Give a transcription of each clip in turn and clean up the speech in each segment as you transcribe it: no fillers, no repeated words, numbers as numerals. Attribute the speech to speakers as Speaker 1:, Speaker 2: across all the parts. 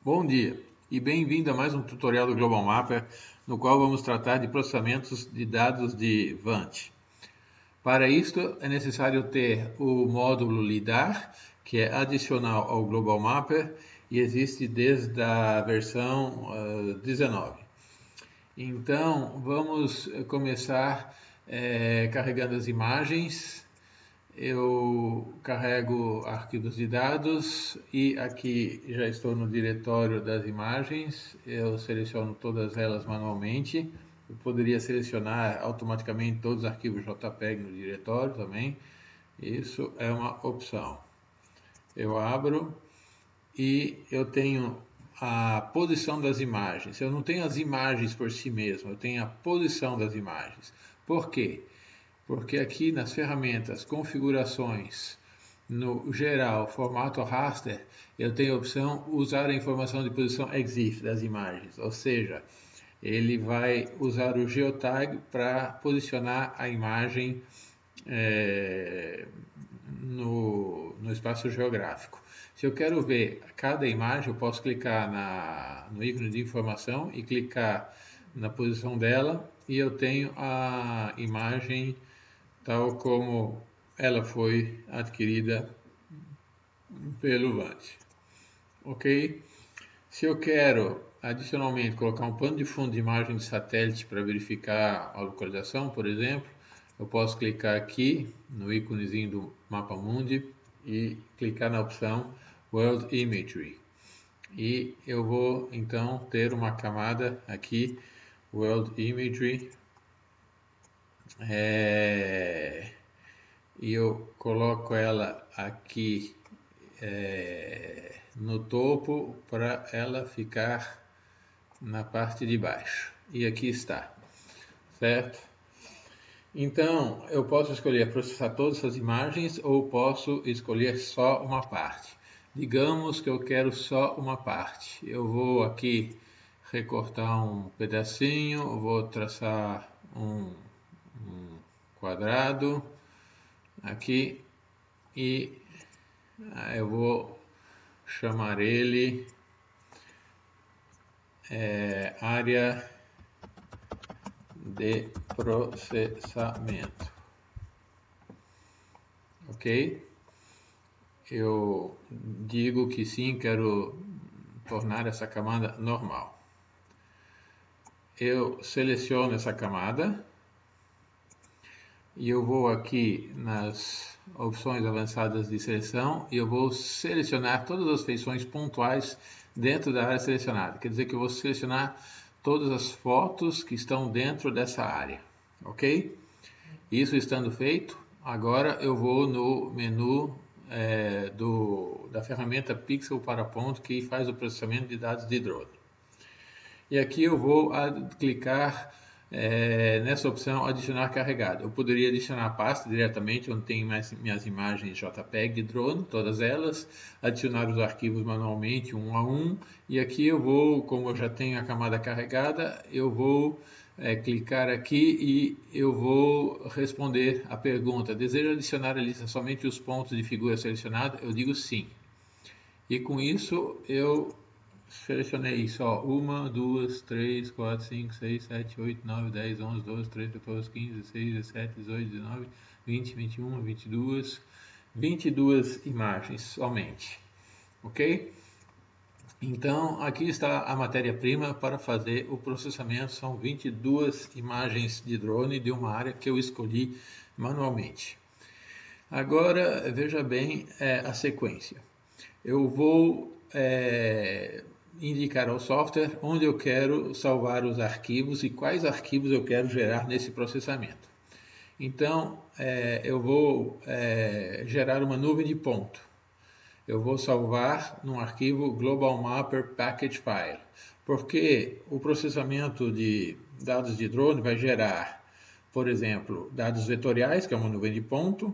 Speaker 1: Bom dia e bem-vindo a mais um tutorial do Global Mapper, no qual vamos tratar de processamentos de dados de VANT. Para isto é necessário ter o módulo LIDAR, que é adicional ao Global Mapper e existe desde a versão 19. Então vamos começar carregando as imagens. Eu carrego arquivos de dados e aqui já estou no diretório das imagens. Eu seleciono todas elas manualmente. Eu poderia selecionar automaticamente todos os arquivos JPEG no diretório também. Isso é uma opção. Eu abro e eu tenho a posição das imagens. Eu não tenho as imagens por si mesmo, eu tenho a posição das imagens. Por quê? Porque aqui nas ferramentas configurações, no geral, formato raster, eu tenho a opção usar a informação de posição EXIF das imagens, ou seja, ele vai usar o geotag para posicionar a imagem no espaço geográfico. Se eu quero ver cada imagem, eu posso clicar no ícone de informação e clicar na posição dela e eu tenho a imagem tal como ela foi adquirida pelo VANT. Ok? Se eu quero adicionalmente colocar um pano de fundo de imagem de satélite para verificar a localização, por exemplo, eu posso clicar aqui no íconezinho do mapa mundi e clicar na opção World Imagery. E eu vou então ter uma camada aqui, World Imagery, e eu coloco ela aqui no topo para ela ficar na parte de baixo. E aqui está, certo? Então, eu posso escolher processar todas essas imagens ou posso escolher só uma parte. Digamos que eu quero só uma parte. Eu vou aqui recortar um pedacinho, vou traçar um quadrado aqui e eu vou chamar ele área de processamento, ok? Eu digo que sim, quero tornar essa camada normal. Eu seleciono essa camada e eu vou aqui nas opções avançadas de seleção e eu vou selecionar todas as feições pontuais dentro da área selecionada. Quer dizer que eu vou selecionar todas as fotos que estão dentro dessa área, ok? Isso estando feito, agora eu vou no menu da ferramenta Pixel para ponto que faz o processamento de dados de drone. E aqui eu vou clicar nessa opção adicionar carregado. Eu poderia adicionar a pasta diretamente onde tem minhas imagens JPEG de drone, todas elas, adicionar os arquivos manualmente um a um, e aqui eu vou, como eu já tenho a camada carregada, eu vou clicar aqui e eu vou responder a pergunta: deseja adicionar a lista somente os pontos de figura selecionada? Eu digo sim. E com isso eu selecionei só 1, 2, 3, 4, 5, 6, 7, 8, 9, 10, 11, 12, 13, 14, 15, 16, 17, 18, 19, 20, 21, 22 imagens somente. Ok? Então, aqui está a matéria-prima para fazer o processamento. São 22 imagens de drone de uma área que eu escolhi manualmente. Agora, veja bem a sequência. Eu vou indicar ao software onde eu quero salvar os arquivos e quais arquivos eu quero gerar nesse processamento. Então, eu vou gerar uma nuvem de ponto. Eu vou salvar num arquivo Global Mapper Package File, porque o processamento de dados de drone vai gerar, por exemplo, dados vetoriais, que é uma nuvem de ponto,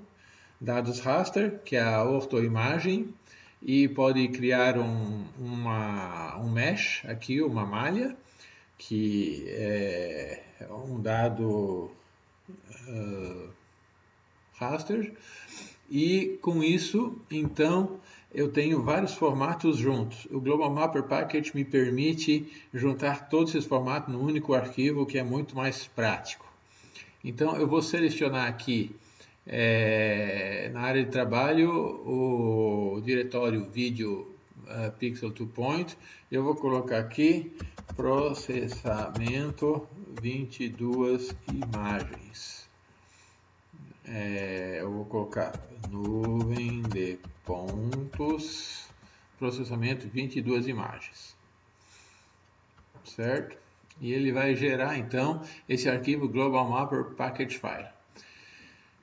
Speaker 1: dados raster, que é a ortoimagem, e pode criar um mesh aqui, uma malha, que é um dado raster, e com isso, então, eu tenho vários formatos juntos. O Global Mapper Package me permite juntar todos esses formatos num único arquivo, que é muito mais prático. Então, eu vou selecionar aqui, na área de trabalho, o diretório vídeo Pixel to Point. Eu vou colocar aqui processamento 22 imagens. Eu vou colocar nuvem de pontos, processamento 22 imagens, certo? E ele vai gerar então esse arquivo Global Mapper Package File,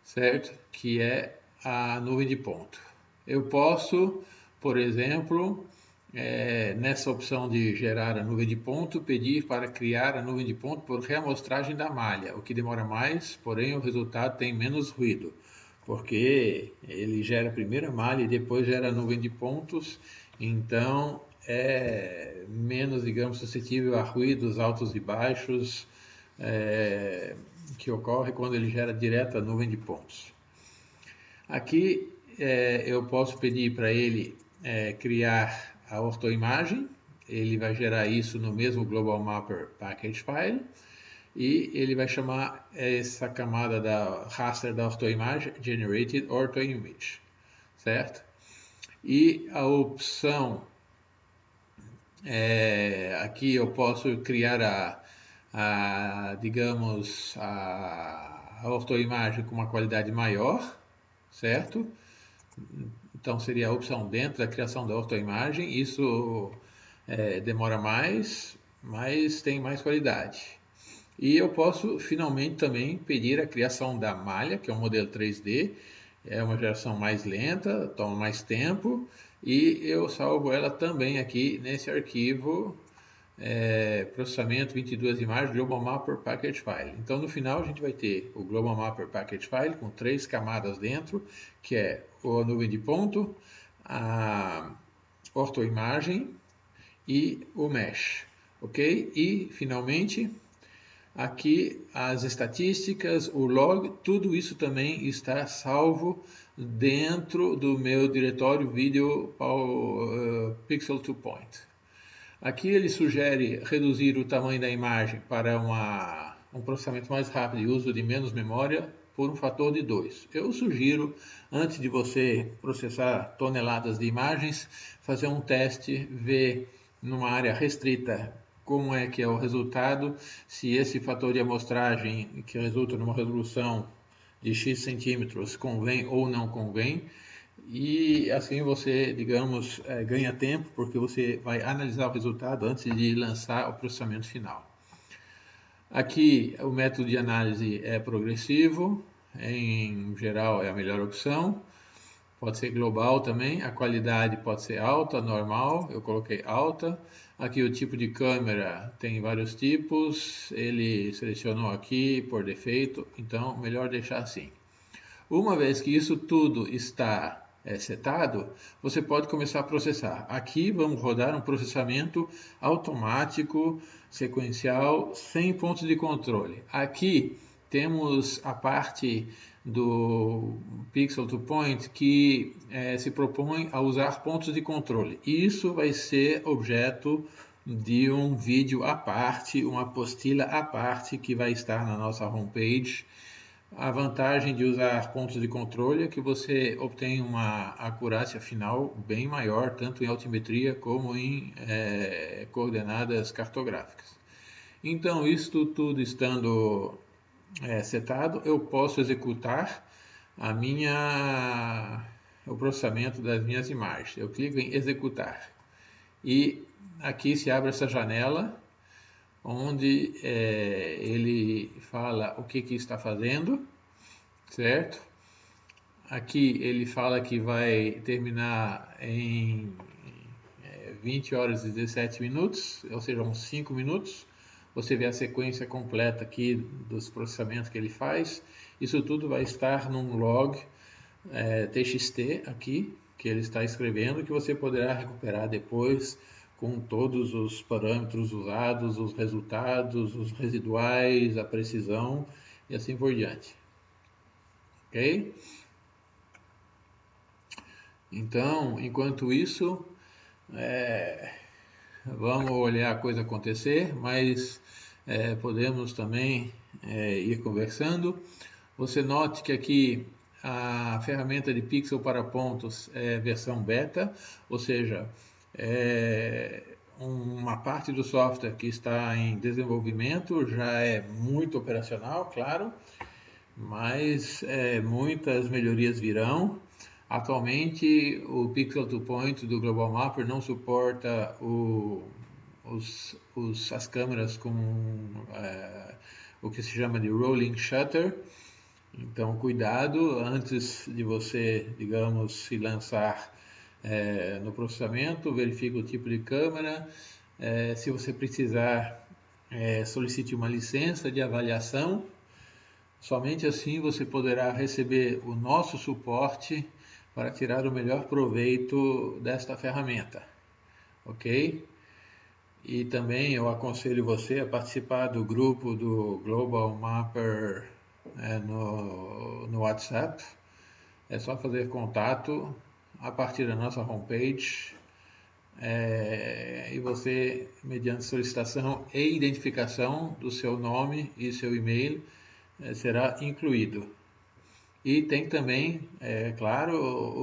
Speaker 1: certo? Que é a nuvem de ponto. Eu posso, por exemplo, nessa opção de gerar a nuvem de ponto, pedir para criar a nuvem de ponto por reamostragem da malha, o que demora mais, porém o resultado tem menos ruído, porque ele gera primeiro a malha e depois gera a nuvem de pontos, então é menos, digamos, suscetível a ruídos altos e baixos que ocorre quando ele gera direto a nuvem de pontos. Aqui eu posso pedir para ele criar a ortoimagem, ele vai gerar isso no mesmo Global Mapper Package File e ele vai chamar essa camada da raster da ortoimagem Generated Orthoimage, certo? E a opção aqui eu posso criar digamos, a ortoimagem com uma qualidade maior, certo? Então seria a opção dentro da criação da ortoimagem. Isso demora mais, mas tem mais qualidade. E eu posso finalmente também pedir a criação da malha, que é um modelo 3D. É uma geração mais lenta, toma mais tempo, e eu salvo ela também aqui nesse arquivo processamento 22 imagens Global Mapper Package File. Então no final a gente vai ter o Global Mapper Package File com 3 camadas dentro, que é a nuvem de ponto, a ortoimagem e o mesh, ok? E finalmente aqui as estatísticas, o log, tudo isso também está salvo dentro do meu diretório vídeo Pixel to Point. Aqui ele sugere reduzir o tamanho da imagem para um processamento mais rápido e uso de menos memória por um fator de 2. Eu sugiro, antes de você processar toneladas de imagens, fazer um teste, ver numa área restrita como é que é o resultado, se esse fator de amostragem que resulta numa resolução de X centímetros convém ou não convém. E assim você, digamos, ganha tempo, porque você vai analisar o resultado antes de lançar o processamento final. Aqui o método de análise é progressivo, em geral é a melhor opção. Pode ser global também, a qualidade pode ser alta, normal, eu coloquei alta. Aqui o tipo de câmera tem vários tipos, ele selecionou aqui por defeito, então melhor deixar assim. Uma vez que isso tudo está setado, você pode começar a processar. Aqui vamos rodar um processamento automático, sequencial, sem pontos de controle. Aqui temos a parte do Pixel to Point que se propõe a usar pontos de controle. Isso vai ser objeto de um vídeo à parte, uma apostila à parte que vai estar na nossa homepage. A vantagem de usar pontos de controle é que você obtém uma acurácia final bem maior, tanto em altimetria como em coordenadas cartográficas. Então, isto tudo estando setado, eu posso executar o processamento das minhas imagens. Eu clico em executar e aqui se abre essa janela onde ele fala o que está fazendo, certo? Aqui ele fala que vai terminar em 20 horas e 17 minutos, ou seja, uns 5 minutos. Você vê a sequência completa aqui dos processamentos que ele faz. Isso tudo vai estar num log TXT aqui, que ele está escrevendo, que você poderá recuperar depois com todos os parâmetros usados, os resultados, os residuais, a precisão e assim por diante. Ok? Então, enquanto isso, vamos olhar a coisa acontecer, mas podemos também ir conversando. Você note que aqui a ferramenta de pixel para pontos é versão beta, ou seja, uma parte do software que está em desenvolvimento já é muito operacional, claro, mas muitas melhorias virão. Atualmente, o Pixel 2 Point do Global Mapper não suporta as câmeras com o que se chama de rolling shutter. Então, cuidado antes de você, digamos, se lançar no processamento, verifique o tipo de câmera. Se você precisar, solicite uma licença de avaliação. Somente assim você poderá receber o nosso suporte para tirar o melhor proveito desta ferramenta, ok? E também eu aconselho você a participar do grupo do Global Mapper no WhatsApp. É só fazer contato a partir da nossa homepage e você, mediante solicitação e identificação do seu nome e seu e-mail, será incluído. E tem também, claro,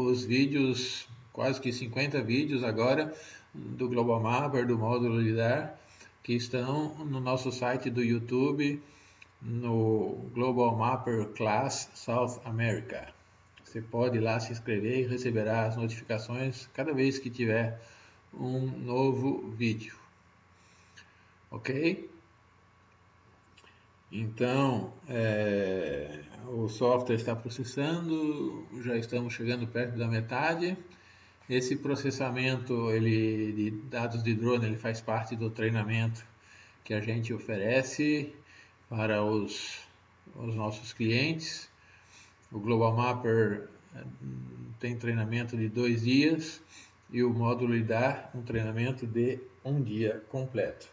Speaker 1: os vídeos, quase que 50 vídeos agora, do Global Mapper, do módulo LiDAR, que estão no nosso site do YouTube, no Global Mapper Class South America. Você pode ir lá se inscrever e receberá as notificações cada vez que tiver um novo vídeo. Ok? Então, o software está processando, já estamos chegando perto da metade. Esse processamento de dados de drone ele faz parte do treinamento que a gente oferece para os nossos clientes. O Global Mapper tem treinamento de 2 dias e o módulo LiDAR um treinamento de 1 dia completo.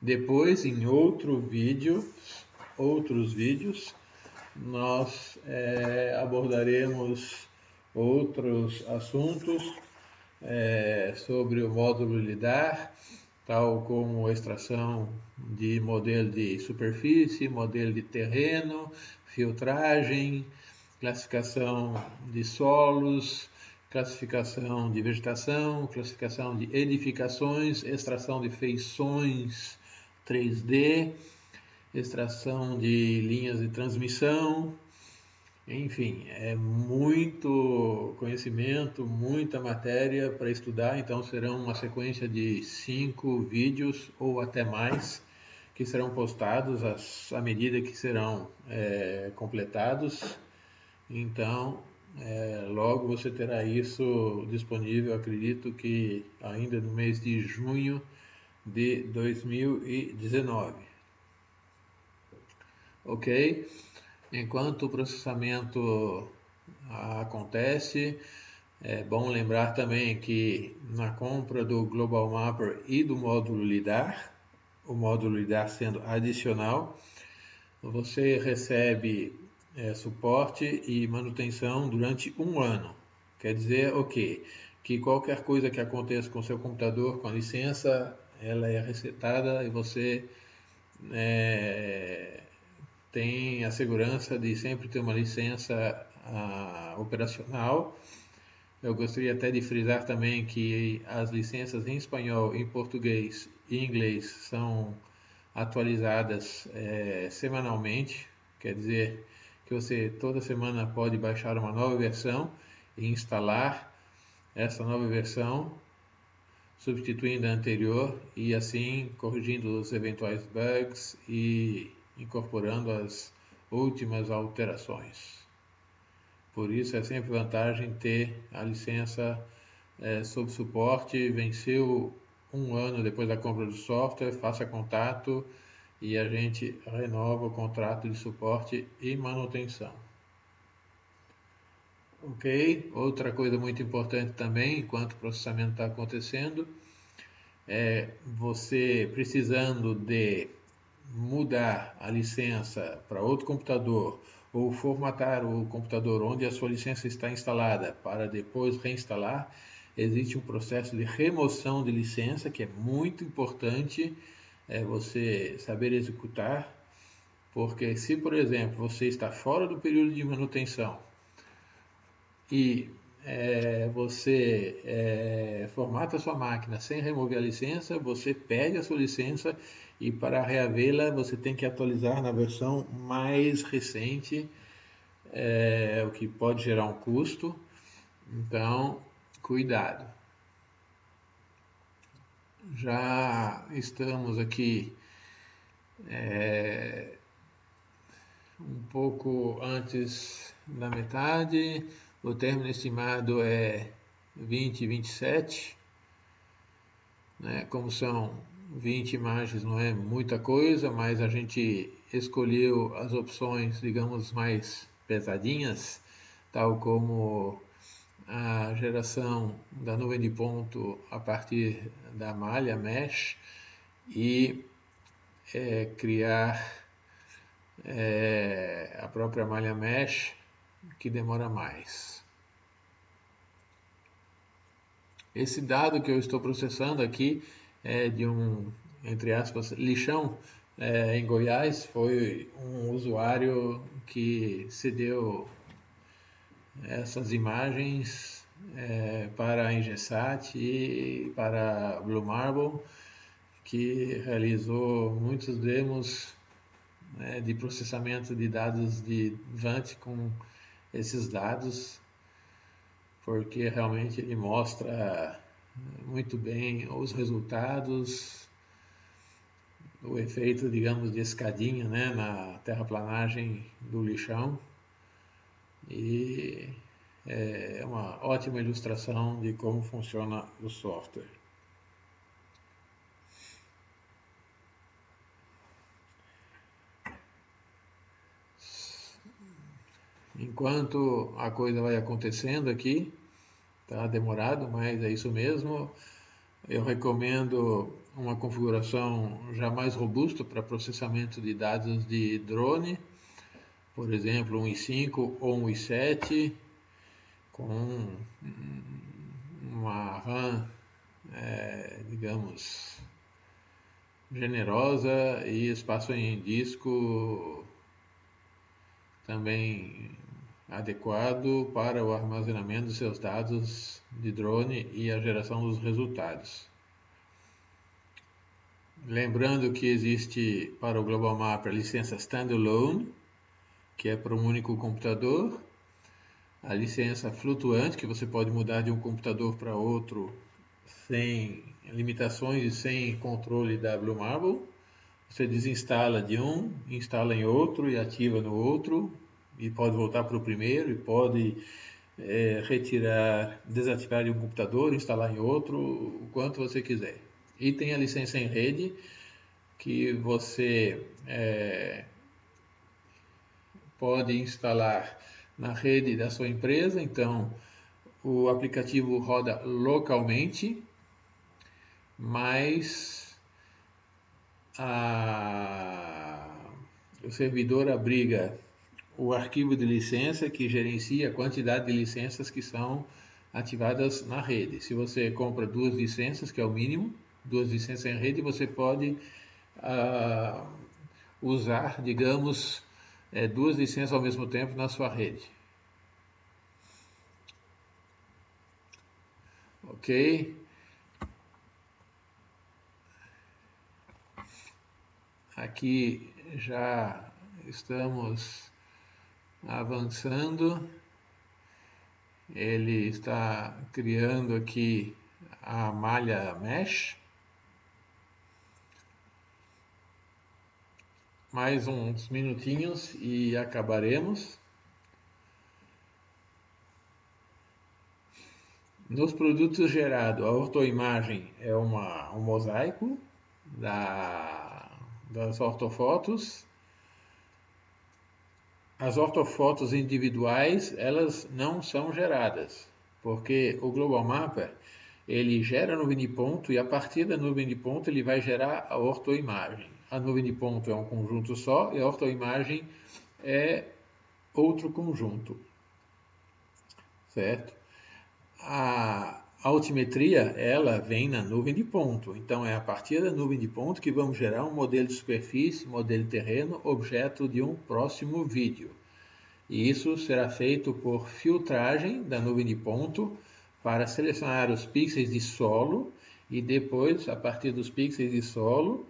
Speaker 1: Depois, em outros vídeos, nós abordaremos outros assuntos sobre o módulo LiDAR, tal como extração de modelo de superfície, modelo de terreno, filtragem, classificação de solos, classificação de vegetação, classificação de edificações, extração de feições 3D, extração de linhas de transmissão, enfim, é muito conhecimento, muita matéria para estudar, então serão uma sequência de 5 vídeos ou até mais que serão postados à medida que serão completados. Então, logo você terá isso disponível, acredito que ainda no mês de junho de 2019. Ok? Enquanto o processamento acontece, é bom lembrar também que na compra do Global Mapper e do módulo LiDAR, o módulo LiDAR sendo adicional, você recebe suporte e manutenção durante 1 ano. Quer dizer o quê? Que qualquer coisa que aconteça com o seu computador, com a licença, ela é resetada e você tem a segurança de sempre ter uma licença operacional. Eu gostaria até de frisar também que as licenças em espanhol, em português e inglês são atualizadas semanalmente, quer dizer que você toda semana pode baixar uma nova versão e instalar essa nova versão, substituindo a anterior e assim corrigindo os eventuais bugs e incorporando as últimas alterações. Por isso é sempre vantagem ter a licença sob suporte. Venceu 1 ano depois da compra do software, faça contato e a gente renova o contrato de suporte e manutenção. Ok? Outra coisa muito importante também, enquanto o processamento está acontecendo, você precisando de mudar a licença para outro computador ou formatar o computador onde a sua licença está instalada para depois reinstalar, existe um processo de remoção de licença que é muito importante você saber executar, porque se, por exemplo, você está fora do período de manutenção e você formata a sua máquina sem remover a licença, você perde a sua licença e para reavê-la você tem que atualizar na versão mais recente, o que pode gerar um custo. Então, cuidado. Já estamos aqui um pouco antes da metade. O término estimado é 2027, né? Como são 20 imagens, não é muita coisa, mas a gente escolheu as opções, digamos, mais pesadinhas, tal como a geração da nuvem de ponto a partir da malha mesh e criar a própria malha mesh, que demora mais. Esse dado que eu estou processando aqui é de um, entre aspas, lixão em Goiás. Foi um usuário que cedeu essas imagens para a Ingesat e para a Blue Marble, que realizou muitos demos de processamento de dados de Vant com esses dados, porque realmente ele mostra muito bem os resultados, o efeito, digamos, de escadinha, né, na terraplanagem do lixão, e é uma ótima ilustração de como funciona o software. Enquanto a coisa vai acontecendo aqui, tá demorado, mas é isso mesmo. Eu recomendo uma configuração já mais robusta para processamento de dados de drone, por exemplo, um i5 ou um i7, com uma RAM, digamos, generosa e espaço em disco também adequado para o armazenamento dos seus dados de drone e a geração dos resultados. Lembrando que existe para o Global Mapper a licença Standalone, que é para um único computador, a licença flutuante, que você pode mudar de um computador para outro sem limitações e sem controle da Blue Marble. Você desinstala de um, instala em outro e ativa no outro, e pode voltar para o primeiro, e pode retirar, desativar de um computador, instalar em outro, o quanto você quiser. E tem a licença em rede, que você pode instalar na rede da sua empresa, então o aplicativo roda localmente, mas o servidor abriga o arquivo de licença que gerencia a quantidade de licenças que são ativadas na rede. Se você compra 2 licenças, que é o mínimo, 2 licenças em rede, você pode usar, digamos, 2 licenças ao mesmo tempo na sua rede. Ok? Aqui já estamos avançando. Ele está criando aqui a malha mesh. Mais uns minutinhos e acabaremos. Nos produtos gerados, a ortoimagem é um mosaico das ortofotos. As ortofotos individuais, elas não são geradas, porque o Global Mapper, ele gera a nuvem de ponto e a partir da nuvem de ponto ele vai gerar a ortoimagem. A nuvem de ponto é um conjunto só e a ortoimagem é outro conjunto, certo? A altimetria, ela vem na nuvem de ponto. Então, é a partir da nuvem de ponto que vamos gerar um modelo de superfície, modelo de terreno, objeto de um próximo vídeo. E isso será feito por filtragem da nuvem de ponto para selecionar os pixels de solo e depois, a partir dos pixels de solo,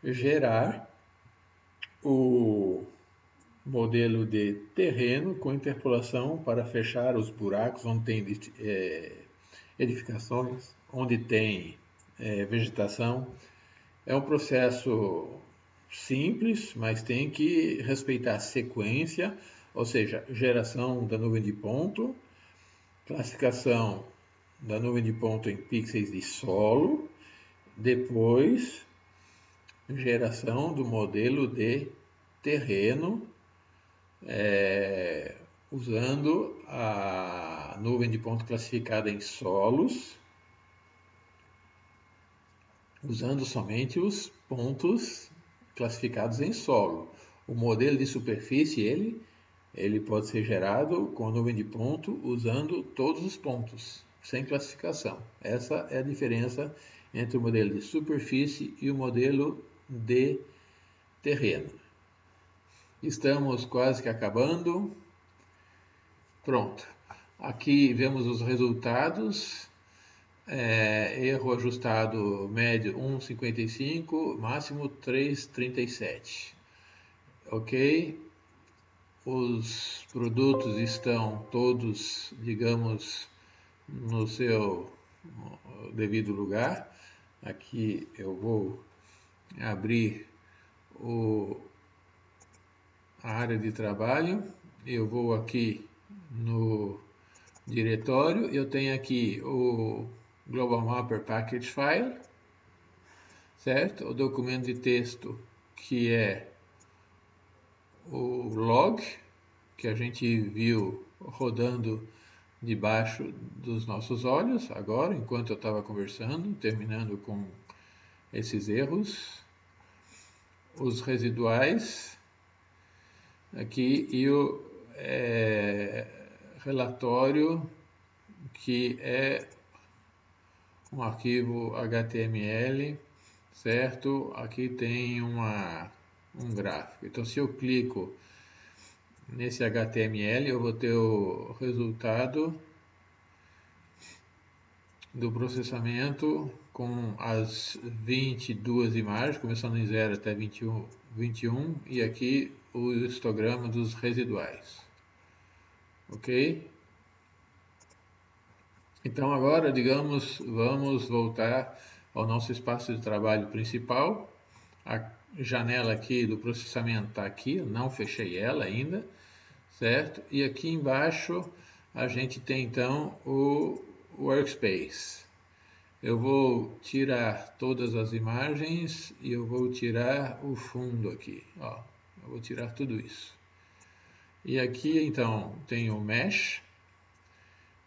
Speaker 1: gerar o modelo de terreno com interpolação para fechar os buracos onde tem edificações, onde tem vegetação. É um processo simples, mas tem que respeitar a sequência, ou seja, geração da nuvem de ponto, classificação da nuvem de ponto em pixels de solo, depois geração do modelo de terreno, usando a nuvem de ponto classificada em solos, usando somente os pontos classificados em solo. O modelo de superfície, ele pode ser gerado com a nuvem de ponto usando todos os pontos, sem classificação. Essa é a diferença entre o modelo de superfície e o modelo de terreno. Estamos quase que acabando. Pronto. Aqui vemos os resultados. Erro ajustado médio 1,55, máximo 3,37. Ok? Os produtos estão todos, digamos, no seu devido lugar. Aqui eu vou abrir a área de trabalho. Eu vou aqui no diretório. Eu tenho aqui o Global Mapper Package File, certo? O documento de texto que é o log, que a gente viu rodando debaixo dos nossos olhos agora, enquanto eu estava conversando, terminando com esses erros. Os residuais aqui e o relatório, que é um arquivo HTML, certo? Aqui tem um gráfico. Então, se eu clico nesse HTML, eu vou ter o resultado do processamento com as 22 imagens, começando em 0 até 21, e aqui o histograma dos residuais. Ok? Então agora, digamos, vamos voltar ao nosso espaço de trabalho principal. A janela aqui do processamento está aqui, eu não fechei ela ainda, certo? E aqui embaixo a gente tem então o Workspace. Eu vou tirar todas as imagens e eu vou tirar o fundo aqui, ó. Eu vou tirar tudo isso. E aqui então tem o Mesh,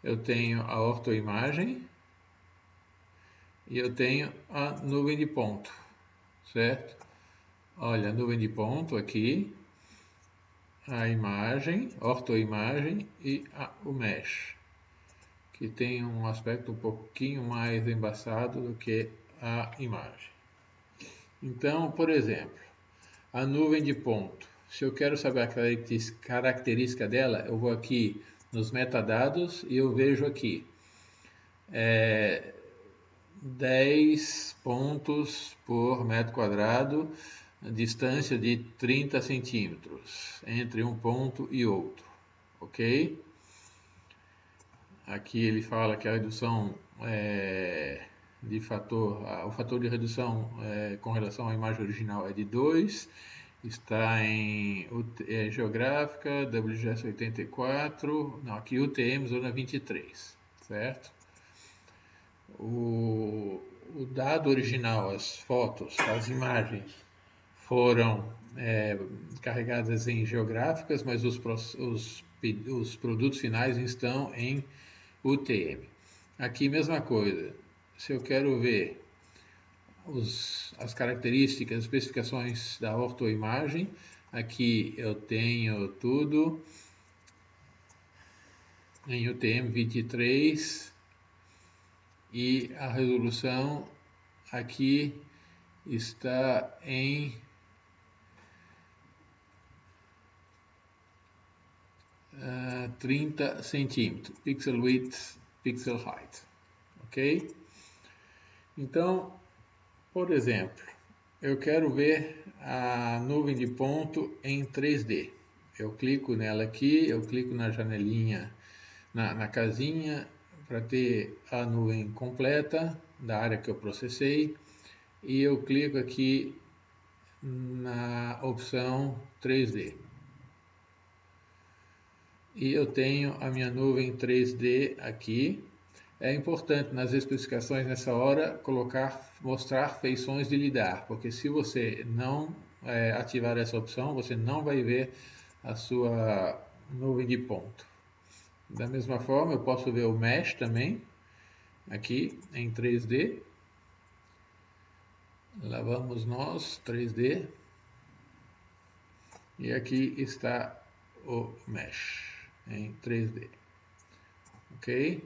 Speaker 1: eu tenho a ortoimagem e eu tenho a nuvem de ponto, certo? Olha, a nuvem de ponto aqui, a imagem, ortoimagem e o Mesh, que tem um aspecto um pouquinho mais embaçado do que a imagem. Então, por exemplo, a nuvem de ponto, se eu quero saber a característica dela, eu vou aqui nos metadados e eu vejo aqui 10 pontos por metro quadrado, distância de 30 centímetros entre um ponto e outro, ok? Aqui ele fala que a redução o fator de redução com relação à imagem original é de 2, está em geográfica, WGS 84, não, aqui UTM zona 23, certo? O dado original, as fotos, as imagens foram carregadas em geográficas, mas os produtos finais estão em UTM. Aqui mesma coisa, se eu quero ver as características, especificações da ortoimagem, aqui eu tenho tudo em UTM-23 e a resolução aqui está em 30 centímetros, pixel width, pixel height, ok? Então, por exemplo, eu quero ver a nuvem de ponto em 3D. Eu clico nela aqui, eu clico na janelinha, na casinha, para ter a nuvem completa da área que eu processei, e eu clico aqui na opção 3D. E eu tenho a minha nuvem 3D aqui. É importante nas especificações nessa hora mostrar feições de lidar, porque se você não ativar essa opção, você não vai ver a sua nuvem de ponto. Da mesma forma, eu posso ver o Mesh também, aqui em 3D. Lá vamos nós, 3D. E aqui está o Mesh em 3D. Ok?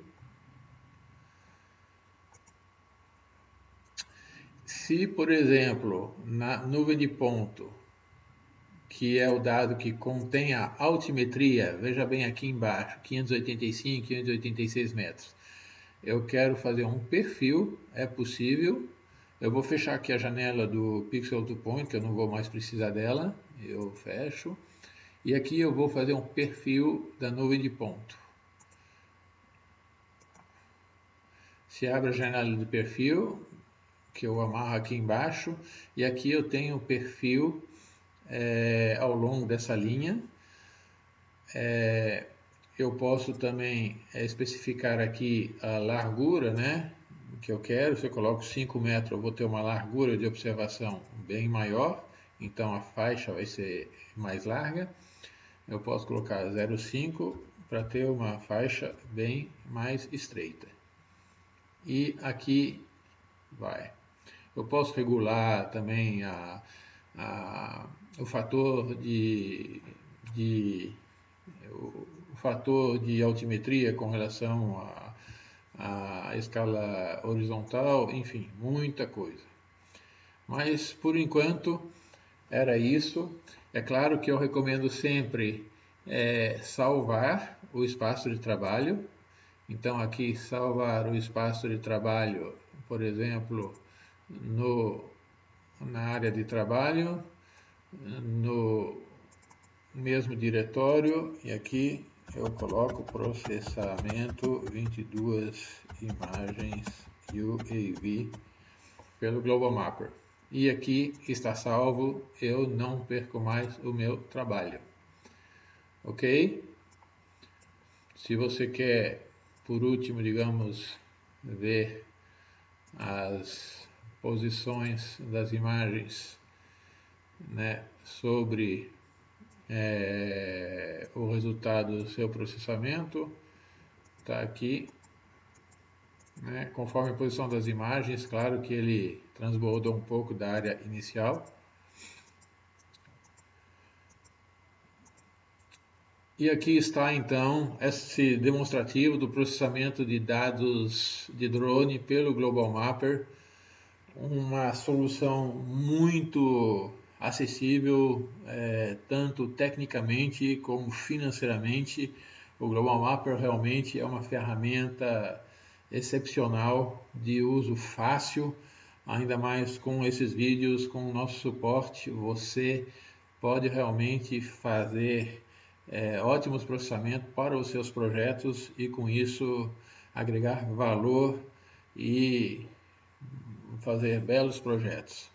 Speaker 1: Se, por exemplo, na nuvem de ponto, que é o dado que contém a altimetria, veja bem aqui embaixo, 585, 586 metros. Eu quero fazer um perfil, é possível. Eu vou fechar aqui a janela do Pixel to Point, que eu não vou mais precisar dela. Eu fecho. E aqui eu vou fazer um perfil da nuvem de ponto. Se abre a janela de perfil, que eu amarro aqui embaixo, e aqui eu tenho o perfil ao longo dessa linha. Eu posso também especificar aqui a largura, né, que eu quero. Se eu coloco 5 metros, eu vou ter uma largura de observação bem maior, então a faixa vai ser mais larga. Eu posso colocar 0,5 para ter uma faixa bem mais estreita. E aqui vai. Eu posso regular também o fator o fator de altimetria com relação à escala horizontal, enfim, muita coisa. Mas por enquanto era isso. É claro que eu recomendo sempre salvar o espaço de trabalho. Então aqui salvar o espaço de trabalho, por exemplo, na área de trabalho, no mesmo diretório, e aqui eu coloco processamento 22 imagens UAV pelo Global Mapper. E aqui está salvo, eu não perco mais o meu trabalho. Ok? Se você quer, por último, digamos, ver as posições das imagens, né, sobre o resultado do seu processamento, está aqui, né, conforme a posição das imagens. Claro que ele transbordou um pouco da área inicial. E aqui está então esse demonstrativo do processamento de dados de drone pelo Global Mapper, uma solução muito acessível, tanto tecnicamente como financeiramente. O Global Mapper realmente é uma ferramenta excepcional, de uso fácil, ainda mais com esses vídeos, com o nosso suporte. Você pode realmente fazer ótimos processamentos para os seus projetos e com isso agregar valor e fazer belos projetos.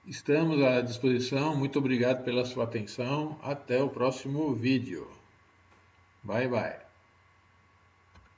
Speaker 1: Estamos à disposição. Muito obrigado pela sua atenção. Até o próximo vídeo. Bye, bye.